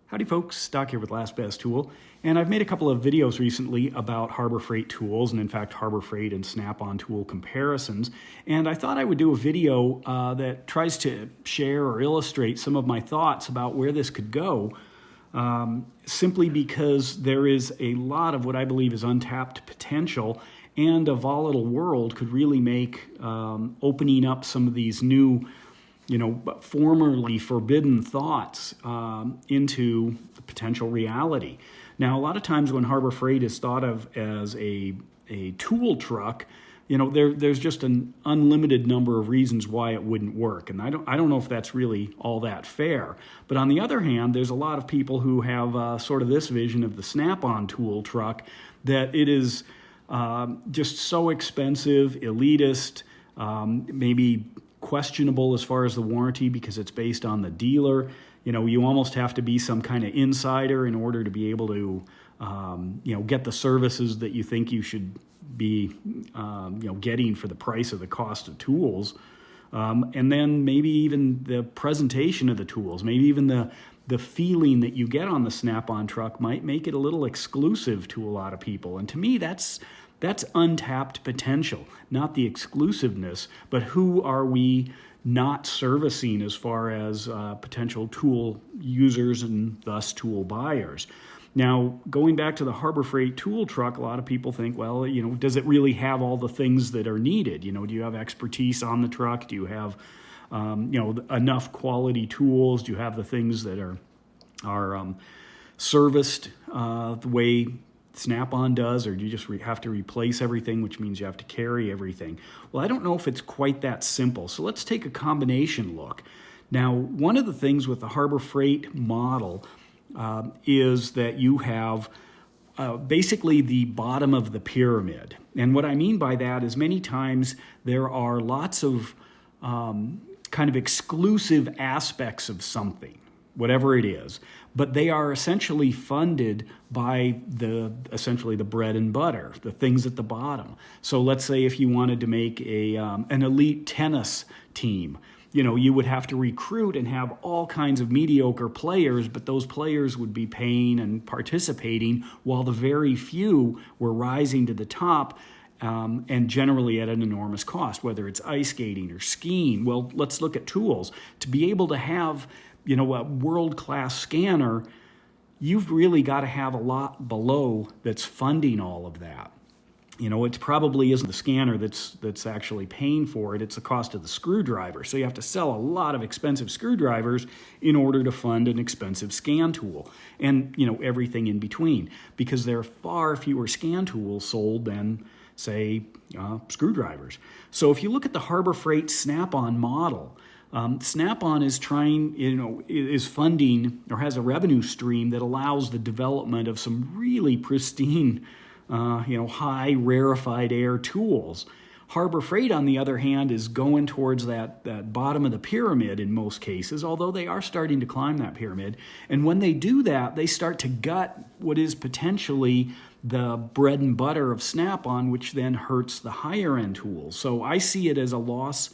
Howdy folks, Stock here with Last Best Tool, and I've made a couple of videos recently about Harbor Freight tools, and in fact Harbor Freight and Snap-on tool comparisons, and I thought I would do a video that tries to share or illustrate some of my thoughts about where this could go, simply because there is a lot of what I believe is untapped potential, and a volatile world could really make opening up some of these new formerly forbidden thoughts into potential reality. Now, a lot of times when Harbor Freight is thought of as a tool truck, there's just an unlimited number of reasons why it wouldn't work, and I don't know if that's really all that fair. But on the other hand, there's a lot of people who have sort of this vision of the Snap-on tool truck, that it is just so expensive, elitist, maybe questionable as far as the warranty because it's based on the dealer. You almost have to be some kind of insider in order to be able to, get the services that you think you should be, getting for the price of the cost of tools. And then maybe even the presentation of the tools, maybe even the feeling that you get on the Snap-on truck might make it a little exclusive to a lot of people. And to me, that's untapped potential, not the exclusiveness, but who are we not servicing as far as potential tool users and thus tool buyers. Now, going back to the Harbor Freight tool truck, a lot of people think, well, does it really have all the things that are needed? Do you have expertise on the truck? Do you have, enough quality tools? Do you have the things that are serviced the way Snap-on does, or do you just have to replace everything, which means you have to carry everything? Well, I don't know if it's quite that simple. So let's take a combination look. Now, one of the things with the Harbor Freight model is that you have basically the bottom of the pyramid. And what I mean by that is many times there are lots of kind of exclusive aspects of something, whatever it is, but they are essentially funded by essentially the bread and butter, the things at the bottom. So let's say if you wanted to make an elite tennis team, you would have to recruit and have all kinds of mediocre players, but those players would be paying and participating while the very few were rising to the top, and generally at an enormous cost, whether it's ice skating or skiing. Well, let's look at tools. To be able to have a world-class scanner, you've really got to have a lot below that's funding all of that. It probably isn't the scanner that's actually paying for it. It's the cost of the screwdriver. So you have to sell a lot of expensive screwdrivers in order to fund an expensive scan tool, and everything in between, because there are far fewer scan tools sold than, say, screwdrivers. So if you look at the Harbor Freight Snap-on model, Snap-on is is funding or has a revenue stream that allows the development of some really pristine, high rarefied air tools. Harbor Freight, on the other hand, is going towards that bottom of the pyramid in most cases, although they are starting to climb that pyramid. And when they do that, they start to gut what is potentially the bread and butter of Snap-on, which then hurts the higher end tools. So I see it as a loss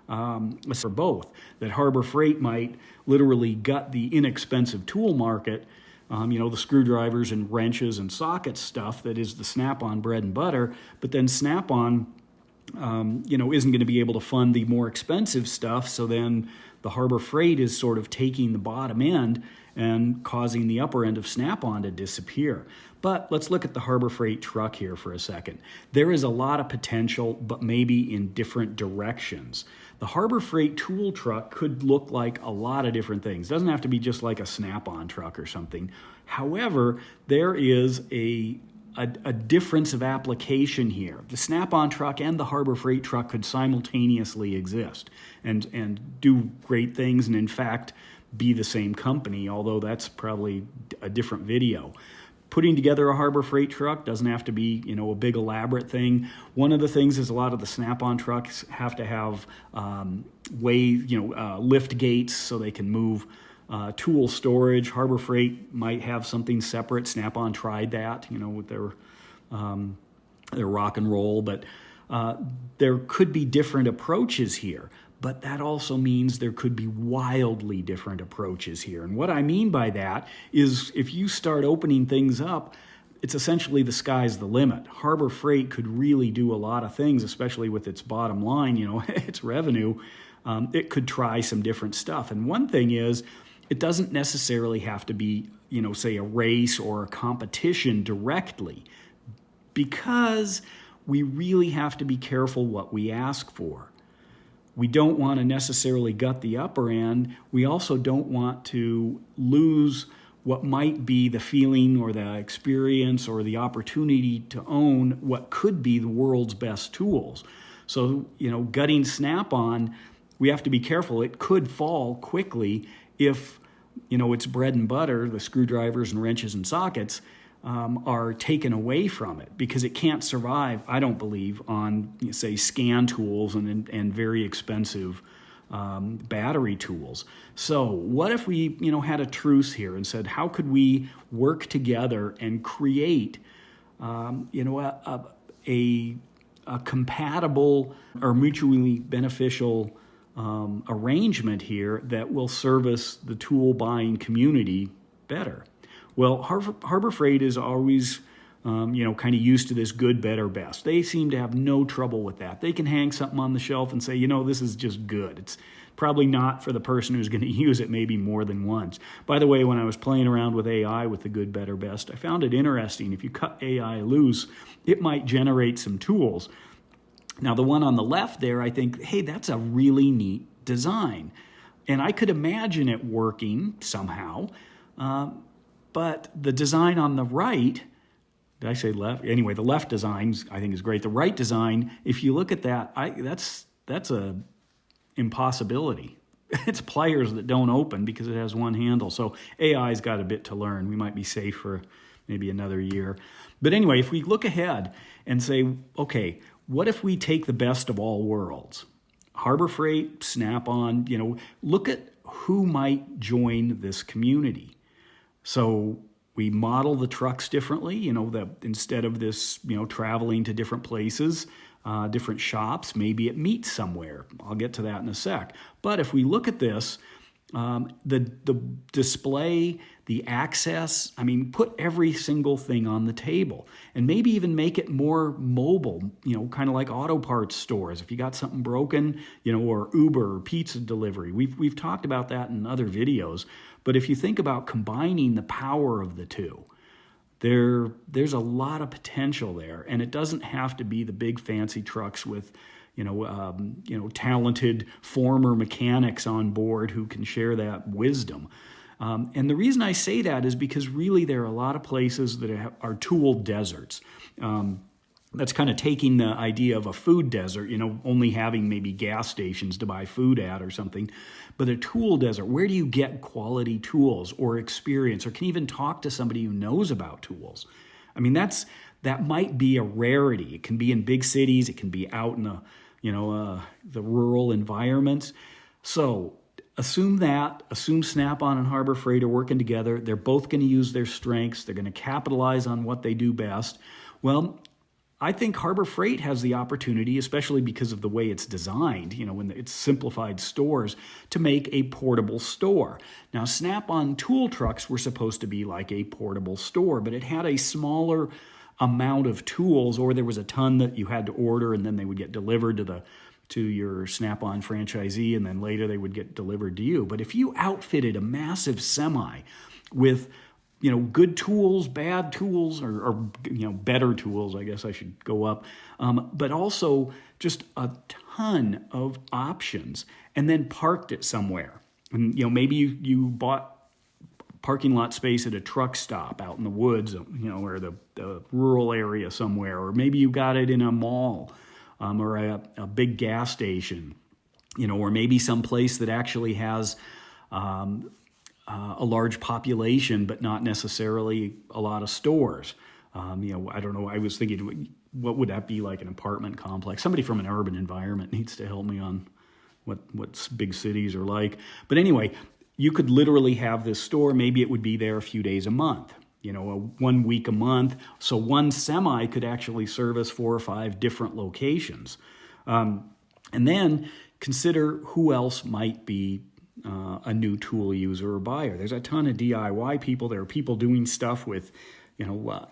for both, that Harbor Freight might literally gut the inexpensive tool market, the screwdrivers and wrenches and socket stuff that is the Snap-on bread and butter, but then Snap-on, isn't going to be able to fund the more expensive stuff, so then the Harbor Freight is sort of taking the bottom end and causing the upper end of Snap-on to disappear. But let's look at the Harbor Freight truck here for a second. There is a lot of potential, but maybe in different directions. The Harbor Freight tool truck could look like a lot of different things. It doesn't have to be just like a Snap-on truck or something. However, there is a difference of application here. The Snap-on truck and the Harbor Freight truck could simultaneously exist and do great things, and in fact be the same company, although that's probably a different video. Putting together a Harbor Freight truck doesn't have to be, a big elaborate thing. One of the things is a lot of the Snap-on trucks have to have lift gates so they can move tool storage. Harbor Freight might have something separate. Snap-on tried that, with their rock and roll, but there could be different approaches here. but that also means there could be wildly different approaches here. And what I mean by that is if you start opening things up, it's essentially the sky's the limit. Harbor Freight could really do a lot of things, especially with its bottom line, its revenue. It could try some different stuff. And one thing is, it doesn't necessarily have to be, say a race or a competition directly, because we really have to be careful what we ask for. We don't want to necessarily gut the upper end. We also don't want to lose what might be the feeling or the experience or the opportunity to own what could be the world's best tools. So, gutting Snap-on, we have to be careful. It could fall quickly if, its bread and butter, the screwdrivers and wrenches and sockets, are taken away from it, because it can't survive, I don't believe, on, say, scan tools and very expensive battery tools. So what if we, had a truce here and said, how could we work together and create, a compatible or mutually beneficial arrangement here that will service the tool buying community better? Well, Harbor Freight is always, kind of used to this good, better, best. They seem to have no trouble with that. They can hang something on the shelf and say, this is just good. It's probably not for the person who's going to use it maybe more than once. By the way, when I was playing around with AI with the good, better, best, I found it interesting. If you cut AI loose, it might generate some tools. Now, the one on the left there, I think, hey, that's a really neat design. And I could imagine it working somehow. But the design on the right, did I say left? Anyway, the left design I think is great. The right design, if you look at that, that's a impossibility. It's pliers that don't open because it has one handle. So AI's got a bit to learn. We might be safe for maybe another year. But anyway, if we look ahead and say, okay, what if we take the best of all worlds? Harbor Freight, Snap-on, look at who might join this community. So we model the trucks differently, that instead of this, traveling to different places, different shops, maybe it meets somewhere. I'll get to that in a sec. But if we look at this, the display, the access, put every single thing on the table, and maybe even make it more mobile, kind of like auto parts stores. If you got something broken, or Uber or pizza delivery, we've talked about that in other videos. But if you think about combining the power of the two, there's a lot of potential there, and it doesn't have to be the big fancy trucks with talented former mechanics on board who can share that wisdom. And the reason I say that is because really there are a lot of places that are tool deserts. That's kind of taking the idea of a food desert, only having maybe gas stations to buy food at or something. But a tool desert, where do you get quality tools or experience, or can even talk to somebody who knows about tools? That might be a rarity. It can be in big cities. It can be out in the rural environments. So assume Snap-on and Harbor Freight are working together. They're both going to use their strengths. They're going to capitalize on what they do best. Well, I think Harbor Freight has the opportunity, especially because of the way it's designed, when it's simplified stores, to make a portable store. Now, Snap-on tool trucks were supposed to be like a portable store, but it had a smaller amount of tools, or there was a ton that you had to order, and then they would get delivered to your Snap-on franchisee, and then later they would get delivered to you. But if you outfitted a massive semi with good tools, bad tools, or better tools, I guess I should go up, but also just a ton of options, and then parked it somewhere. And, maybe you bought parking lot space at a truck stop out in the woods, or the rural area somewhere, or maybe you got it in a mall, or a big gas station, or maybe some place that actually has a large population, but not necessarily a lot of stores. I don't know. I was thinking, what would that be like, an apartment complex? Somebody from an urban environment needs to help me on what big cities are like. But anyway, you could literally have this store. Maybe it would be there a few days a month, 1 week a month. So one semi could actually service 4 or 5 different locations. And then consider who else might be a new tool user or buyer. There's a ton of DIY people. There are people doing stuff with,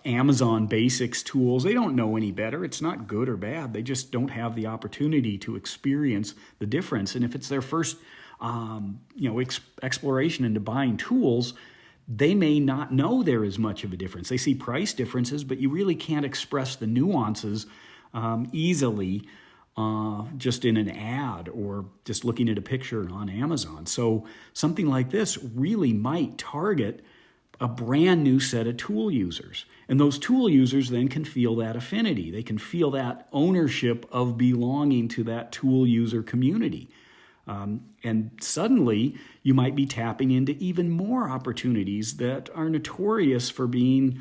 Amazon Basics tools. They don't know any better. It's not good or bad. They just don't have the opportunity to experience the difference. And if it's their first, exploration into buying tools, they may not know there is much of a difference. They see price differences, but you really can't express the nuances easily just in an ad or just looking at a picture on Amazon. So something like this really might target a brand new set of tool users. And those tool users then can feel that affinity. They can feel that ownership of belonging to that tool user community. And suddenly you might be tapping into even more opportunities that are notorious for being,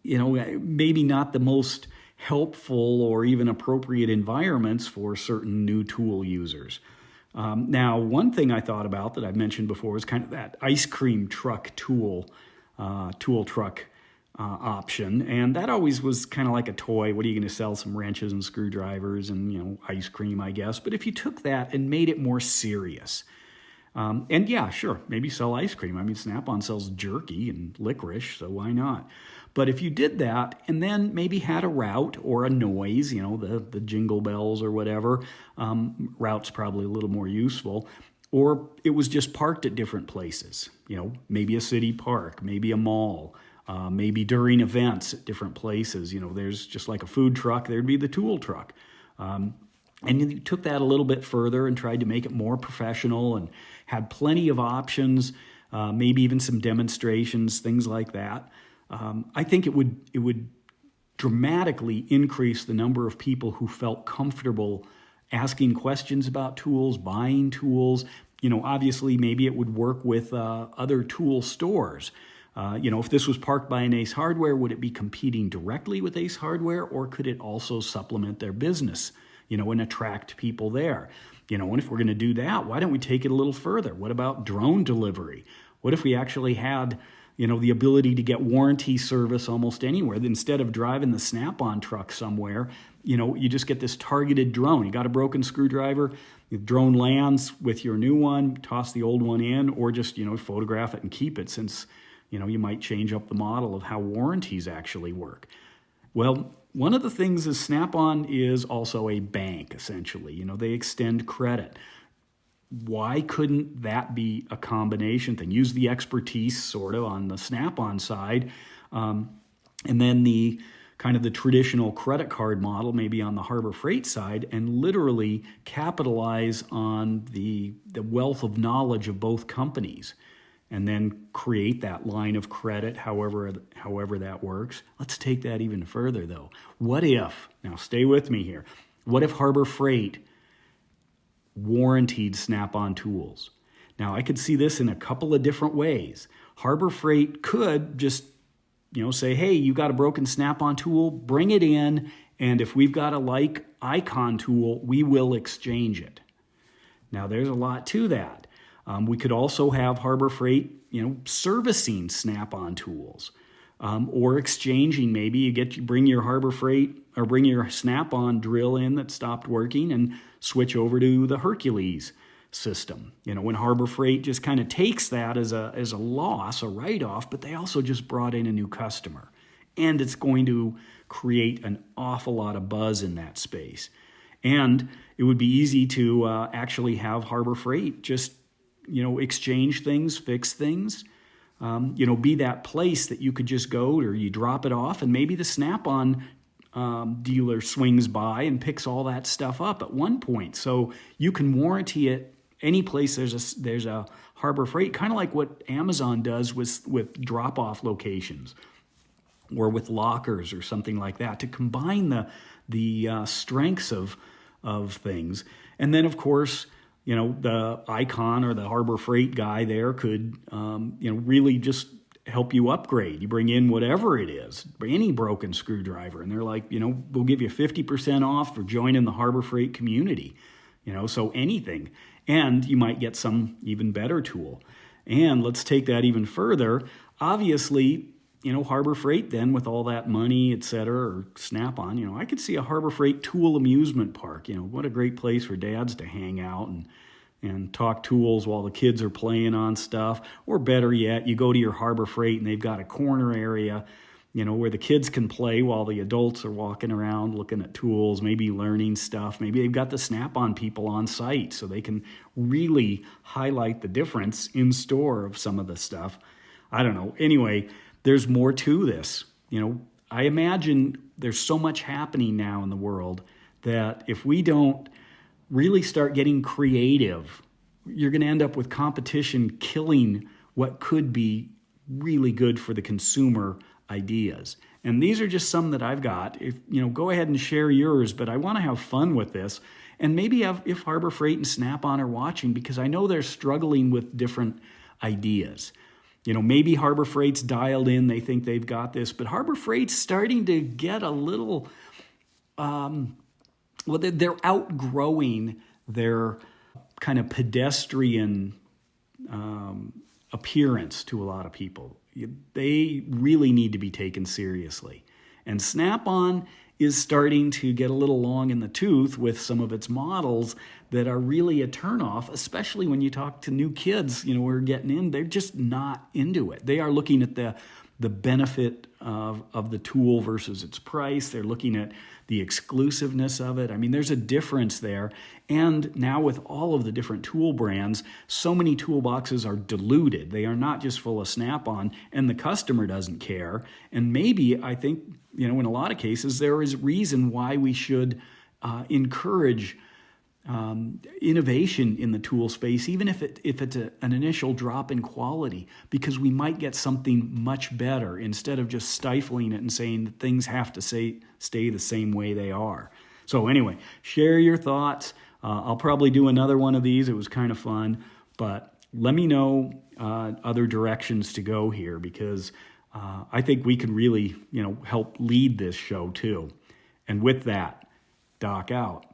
maybe not the most helpful or even appropriate environments for certain new tool users. Now, one thing I thought about that I've mentioned before is kind of that ice cream truck tool truck option. And that always was kind of like a toy. What are you going to sell? Some wrenches and screwdrivers and, ice cream, I guess. But if you took that and made it more serious, and yeah, sure, maybe sell ice cream. I mean, Snap-on sells jerky and licorice, so why not? But if you did that and then maybe had a route or a noise, the jingle bells or whatever, route's probably a little more useful, or it was just parked at different places, maybe a city park, maybe a mall, maybe during events at different places. There's just like a food truck, there'd be the tool truck. And you took that a little bit further and tried to make it more professional and had plenty of options, maybe even some demonstrations, things like that. I think it would dramatically increase the number of people who felt comfortable asking questions about tools, buying tools. Obviously, maybe it would work with other tool stores. If this was parked by an Ace Hardware, would it be competing directly with Ace Hardware, or could it also supplement their business, and attract people there? And if we're going to do that, why don't we take it a little further? What about drone delivery? What if we actually had the ability to get warranty service almost anywhere? Instead of driving the Snap-on truck somewhere, you just get this targeted drone. You got a broken screwdriver, the drone lands with your new one, toss the old one in, or just, photograph it and keep it, since, you might change up the model of how warranties actually work. Well, one of the things is Snap-on is also a bank, essentially. They extend credit. Why couldn't that be a combination thing? Use the expertise sort of on the Snap-on side, and then the kind of the traditional credit card model maybe on the Harbor Freight side, and literally capitalize on the wealth of knowledge of both companies, and then create that line of credit however that works. Let's take that even further though. What if, now stay with me here, what if Harbor Freight warranted Snap-on tools? Now, I could see this in a couple of different ways. Harbor Freight could just, say, hey, you got a broken Snap-on tool, bring it in, and if we've got a like icon tool, we will exchange it. Now, there's a lot to that. We could also have Harbor Freight, servicing Snap-on tools, or exchanging. Maybe you bring your Harbor Freight or bring your Snap-on drill in that stopped working and switch over to the Hercules system. When Harbor Freight just kind of takes that as a loss, a write-off, but they also just brought in a new customer, and it's going to create an awful lot of buzz in that space. And it would be easy to actually have Harbor Freight just exchange things, fix things, be that place that you could just go, or you drop it off, and maybe the Snap-on dealer swings by and picks all that stuff up at one point. So you can warranty it any place there's a Harbor Freight, kind of like what Amazon does with drop-off locations or with lockers or something like that, to combine the strengths of things. And then, of course, the icon or the Harbor Freight guy there could, really just help you upgrade. You bring in whatever it is, any broken screwdriver, and they're like, we'll give you 50% off for joining the Harbor Freight community, so anything. And you might get some even better tool. And let's take that even further. Obviously, Harbor Freight then with all that money, et cetera, or Snap-on, I could see a Harbor Freight tool amusement park. What a great place for dads to hang out and talk tools while the kids are playing on stuff. Or better yet, you go to your Harbor Freight and they've got a corner area, where the kids can play while the adults are walking around looking at tools, maybe learning stuff. Maybe they've got the Snap-on people on site so they can really highlight the difference in store of some of the stuff. I don't know. Anyway, there's more to this. I imagine there's so much happening now in the world that if we don't really start getting creative, you're going to end up with competition killing what could be really good for the consumer ideas. And these are just some that I've got. Go ahead and share yours, but I want to have fun with this. And maybe if Harbor Freight and Snap-on are watching, because I know they're struggling with different ideas. Maybe Harbor Freight's dialed in, they think they've got this, but Harbor Freight's starting to get a little, they're outgrowing their kind of pedestrian appearance to a lot of people. They really need to be taken seriously. And Snap-on is starting to get a little long in the tooth with some of its models that are really a turnoff, especially when you talk to new kids, who are getting in. They're just not into it. They are looking at the benefit of the tool versus its price. They're looking at the exclusiveness of it. I mean, there's a difference there. And now with all of the different tool brands, so many toolboxes are diluted. They are not just full of Snap-on, and the customer doesn't care. And maybe, I think, in a lot of cases, there is reason why we should encourage innovation in the tool space, even if it's an initial drop in quality, because we might get something much better instead of just stifling it and saying that things have to stay the same way they are. So anyway, share your thoughts. I'll probably do another one of these. It was kind of fun, but let me know other directions to go here, because I think we can really, help lead this show too. And with that, Doc out.